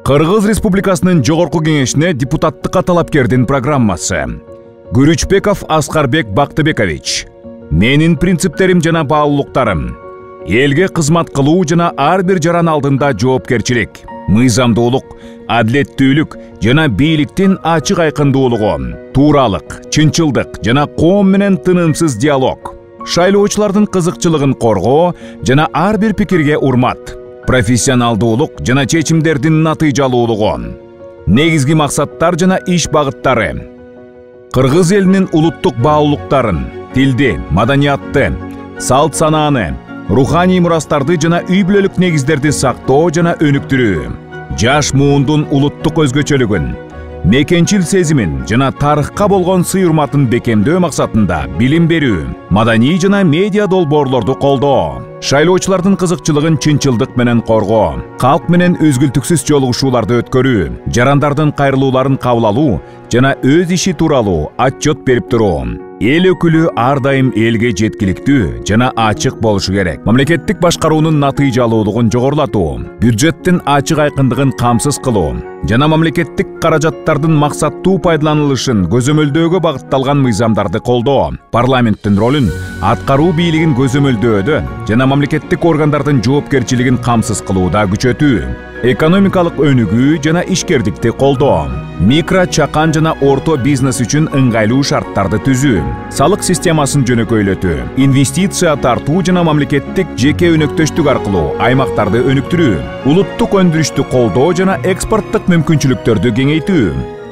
Кыргыз Республикасынын Жогорку Кеңешине депутаттыкка талапкердин программасы. Күрүчбеков Аскарбек Бактыбекович. Менин принциптерим жана баалуулуктарым. Элге кызмат кылуу жана ар бир жаран алдында жоопкерчилик, мыйзамдуулук, адилеттүүлүк жана бийликтин ачык айкындуулугу, тууралык, чынчылдык жана коом менен тынымсыз диалог. Шайлоочулардын кызыкчылыгын коргоо жана ар бир пикирге урмат. Профессионалдуулук жана чечимдердин натыйжалуулугу. Негизги максаттар жана иш багыттары. Кыргыз элинин улуттук баалуулуктарын, тилди, маданиятты, салт санааны, руханий мурастарды жана үй бүлөлүк негиздерди сактоо жана өнүктүрүү. Жаш муундун улуттук өзгөчөлүгүн, мекенчил сезимин жана тарыхка болгон сый-урматын бекемдөө максатында билим берүү, маданий жана медиа долбоорлорду колдоо, шайлоочулардын кызыкчылыгын чынчылдык менен коргоо, калк менен үзгүлтүксүз жолугушууларды өткөрүү, жарандардын кайрылууларын кабыл алуу жана өз иши тууралуу отчет берип туруу. Эл өкүлү ар дайым элге жеткиликтүү жана ачык болушу керек. Мамлекеттик башкаруунун натыйжалуулугун жогорулатуу, бюджеттин ачык айкындыгын камсыз кылуу жана мамлекеттик каражаттардын максаттуу пайдаланылышын көзөмөлдөөгө багытталган мыйзамдарды колдоо, парламенттин ролун, аткаруу бийлигин көзөмөлдөөдө жана мамлекеттик органдардын жоопкерчилигин камсыз кылууда күчөтүү, экономикалык өнүгүү жана ишкердикти колдоо, микро, чакан жана орто бизнес үчүн ыңгайлуу шарттарды түзүү, салык системасын жөнөкөйлөтүү, инвестиция тартуу жана мамлекеттик жеке өнөктөштүк аркылуу аймактарды өнүктүрүү, улуттук өндүрүштү колдоо жана экспорттук мүмкүнчүлүктөрдү кеңейтүү,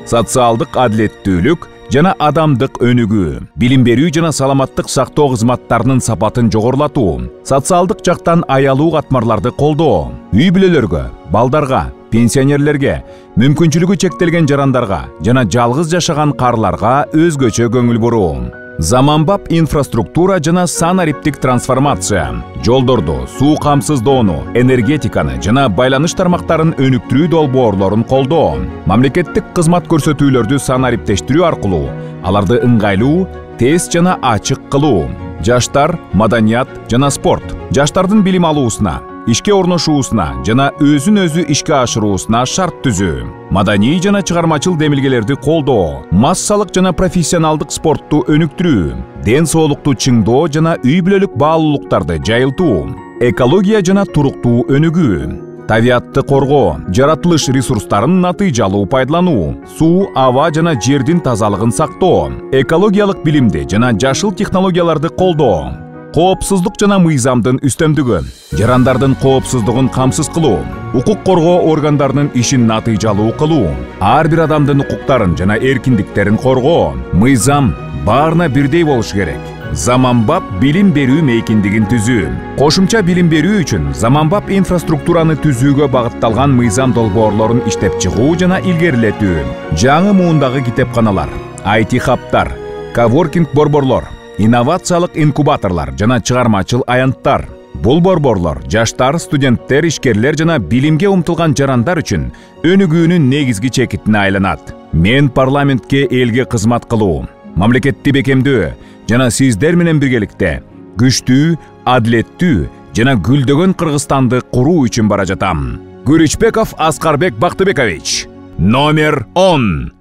социалдык адилеттүүлүк жана адамдык өнүгүү, билим берүү жана саламаттык сактоо кызматтарынын сапатын жогорулатуу, социалдык жактан аялуу катмарларды колдоо, үй бүлөлөргө, балдарга, пенсионерлерге, мүмкүнчүлүгү чектелген жарандарга жана жалгыз жашаган карларга өзгөчө көңүл буруу. Заманбап инфраструктура жана санариптик трансформация, жолдорду, суу камсыздоону, энергетиканы жана байланыш тармактарын өнүктүрүү долбоорлорун колдоо, мамлекеттик кызмат көрсөтүүлөрдү санариптештирүү аркылуу аларды ыңгайлуу, тез жана ачык кылуу, жаштар, маданият жана спорт, жаштардын билим алуусуна, ишке орношуусуна жана өзүн өзү ишке ашыруусуна шарт түзүү, маданий жана чыгармачыл демилгелерди колдоо, массалык жана профессионалдык спортту өнүктүрүү, ден соолукту чыңдоо жана үй бүлөлүк баалуулуктарды жайылтуу, экология жана туруктуу өнүгүү, табиатты коргоо, жаратылыш ресурстарын натыйжалуу пайдалануу, суу, аба жана жердин тазалыгын сактоо, экологиялык билимди жана жашыл технологияларды колдоо, коопсуздук жана мыйзамдын үстөмдүгү, жарандардын коопсуздугун камсыз кылуу, укук коргоо органдарынын ишин натыйжалуу кылуу, ар бир адамдын укуктарын жана эркиндиктерин коргоо, мыйзам баарына бирдей болушу керек. Заманбап билим берүү мейкиндигин түзүү. Кошумча билим берүү үчүн заманбап инфраструктураны түзүүгө багытталган мыйзам долбоорлорун иштеп чыгуу жана илгерилетүү. Жаңы муундагы китепканалар, IT хабтар, коворкинг борборлор, инновациялык инкубаторлор жана чыгармачыл аянттар. Бул борборлор жаштар, студенттер, ишкерлер жана билимге умтулган жарандар үчүн өнүгүүнүн негизги чекитине айланат. Мен парламентке элге кызмат кылуу, мамлекетти бекемдөө жана сиздер менен биргеликте күчтүү, адилеттүү жана гүлдөгөн Кыргызстанды куруу үчүн бара жатам. Күрүчбеков Аскарбек Бактыбекович, номер 10.